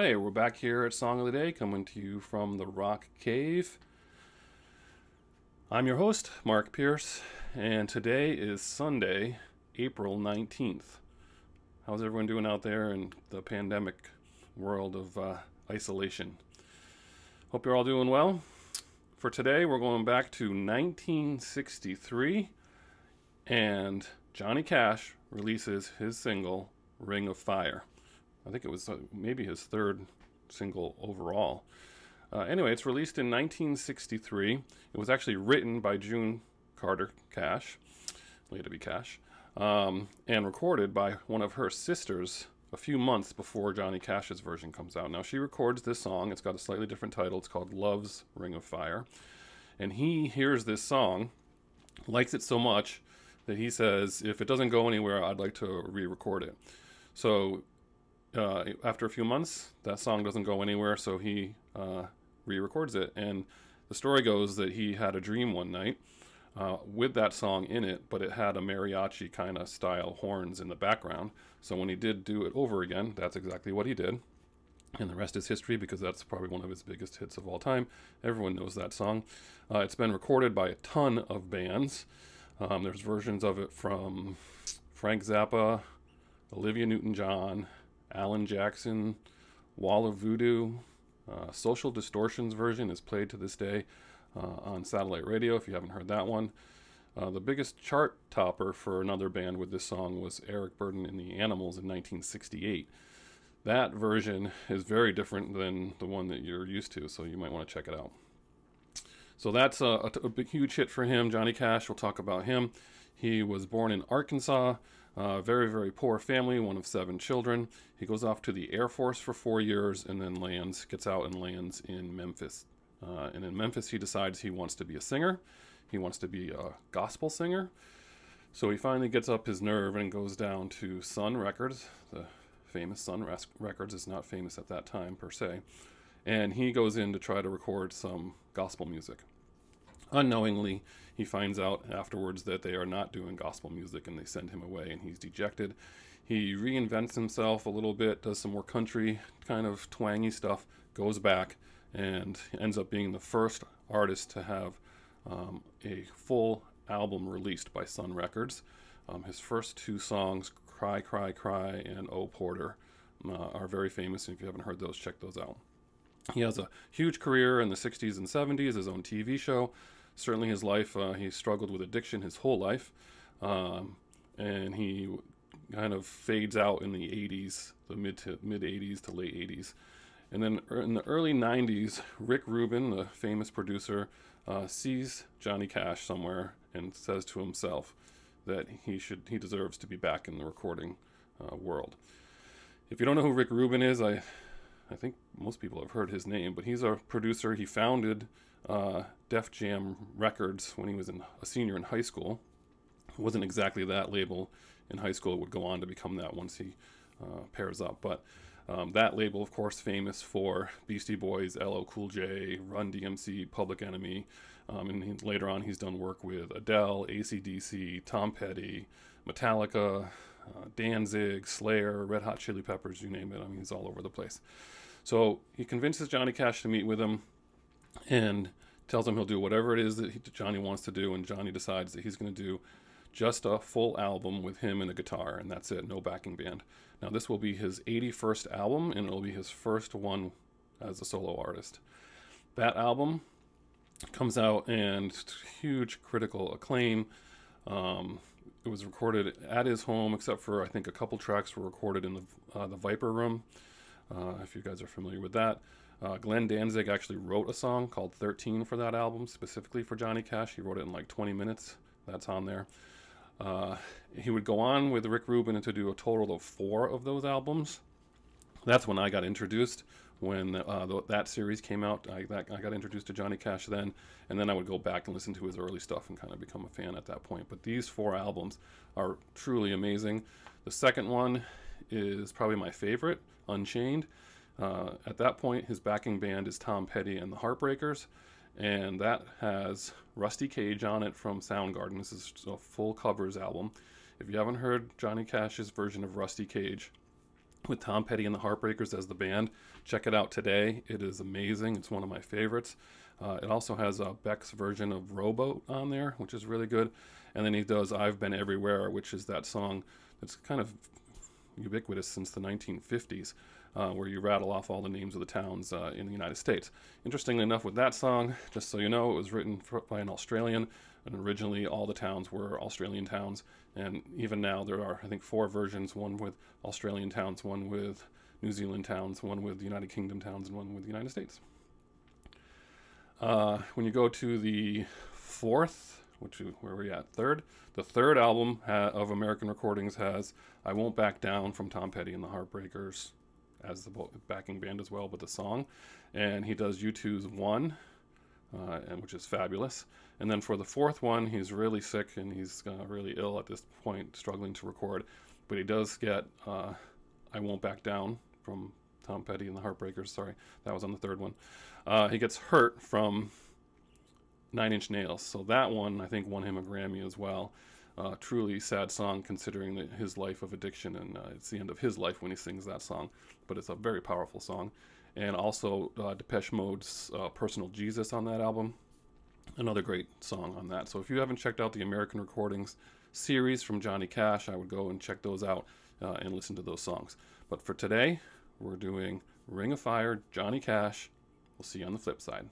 right, we're back here at Song of the Day, coming to you from the Rock Cave. I'm your host, Mark Pierce, and today is Sunday, April 19th. How's everyone doing out there in the pandemic world of isolation? Hope you're all doing well. For today, we're going back to 1963, and Johnny Cash releases his single, Ring of Fire. I think it was maybe his third single overall. Anyway, it's released in 1963. It was actually written by June Carter Cash, later to be Cash, and recorded by one of her sisters a few months before Johnny Cash's version comes out. Now, she records this song. It's got a slightly different title. It's called Love's Ring of Fire. And he hears this song, likes it so much that he says, if it doesn't go anywhere, I'd like to re-record it. So after a few months, that song doesn't go anywhere, so he re-records it. And the story goes that he had a dream one night with that song in it, but it had a mariachi kind of style horns in the background. So when he did do it over again, that's exactly what he did. And the rest is history, because that's probably one of his biggest hits of all time. Everyone knows that song. It's been recorded by a ton of bands. There's versions of it from Frank Zappa, Olivia Newton-John, Alan Jackson, Wall of Voodoo. Social Distortion's version is played to this day on satellite radio, if you haven't heard that one. The biggest chart topper for another band with this song was Eric Burdon and the Animals in 1968. That version is very different than the one that you're used to, so you might want to check it out. So that's a big, huge hit for him. Johnny Cash, we'll talk about him. He was born in Arkansas. Very, very poor family, one of 7 children. He goes off to the Air Force for 4 years and then gets out and lands in Memphis. And in Memphis, he decides he wants to be a singer. He wants to be a gospel singer. So he finally gets up his nerve and goes down to Sun Records. The famous Sun Records is not famous at that time, per se. And he goes in to try to record some gospel music. Unknowingly, he finds out afterwards that they are not doing gospel music, and they send him away, and he's dejected. He reinvents himself a little bit, does some more country kind of twangy stuff, goes back, and ends up being the first artist to have a full album released by Sun Records. His first 2 songs, Cry, Cry, Cry and Oh Porter, are very famous, and if you haven't heard those, check those out. He has a huge career in the 60s and 70s, his own TV show. Certainly his life, he struggled with addiction his whole life, and he kind of fades out in the 80s, the mid 80s to late 80s. And then in the early 90s, Rick Rubin, the famous producer, sees Johnny Cash somewhere and says to himself that he deserves to be back in the recording world. If you don't know who Rick Rubin is, I think most people have heard his name, but he's a producer. He founded Def Jam Records when he was a senior in high school. It wasn't exactly that label in high school. It would go on to become that once he pairs up. But that label, of course, famous for Beastie Boys, LL Cool J, Run DMC, Public Enemy. And later on, he's done work with Adele, AC/DC, Tom Petty, Metallica, Danzig, Slayer, Red Hot Chili Peppers, you name it. I mean, he's all over the place. So he convinces Johnny Cash to meet with him and tells him he'll do whatever it is that Johnny wants to do, and Johnny decides that he's going to do just a full album with him and a guitar, and that's it, no backing band. Now, this will be his 81st album, and it'll be his first one as a solo artist. That album comes out, and huge critical acclaim. It was recorded at his home, except for, I think, a couple tracks were recorded in the Viper Room, if you guys are familiar with that. Glenn Danzig actually wrote a song called 13 for that album, specifically for Johnny Cash. He wrote it in like 20 minutes. That's on there. He would go on with Rick Rubin to do a total of 4 of those albums. That's when I got introduced. When that series came out, I got introduced to Johnny Cash then, and then I would go back and listen to his early stuff and kind of become a fan at that point. But these 4 albums are truly amazing. The second one is probably my favorite, Unchained. At that point, his backing band is Tom Petty and the Heartbreakers, and that has Rusty Cage on it from Soundgarden. This is a full covers album. If you haven't heard Johnny Cash's version of Rusty Cage, with Tom Petty and the Heartbreakers as the band. Check it out today. It is amazing. It's one of my favorites. It also has Beck's version of Rowboat on there, which is really good. And then he does I've Been Everywhere, which is that song that's kind of ubiquitous since the 1950s, where you rattle off all the names of the towns in the United States. Interestingly enough, with that song, just so you know, it was written by an Australian, and originally all the towns were Australian towns. And even now there are, I think, 4 versions, one with Australian towns, one with New Zealand towns, one with the United Kingdom towns, and one with the United States. When you go to the fourth, where are we at? Third. The third album of American Recordings has I Won't Back Down from Tom Petty and the Heartbreakers as the backing band as well with the song. And he does U2's One, which is fabulous. And then for the fourth one, he's really sick and he's really ill at this point, struggling to record. But he does get I Won't Back Down from Tom Petty and the Heartbreakers. Sorry, that was on the third one. He gets Hurt from 9 Inch Nails. So that one, I think, won him a Grammy as well. Truly sad song considering his life of addiction, and it's the end of his life when he sings that song. But it's a very powerful song. And also Depeche Mode's Personal Jesus on that album. Another great song on that. So if you haven't checked out the American Recordings series from Johnny Cash, I would go and check those out and listen to those songs. But for today, we're doing Ring of Fire, Johnny Cash. We'll see you on the flip side.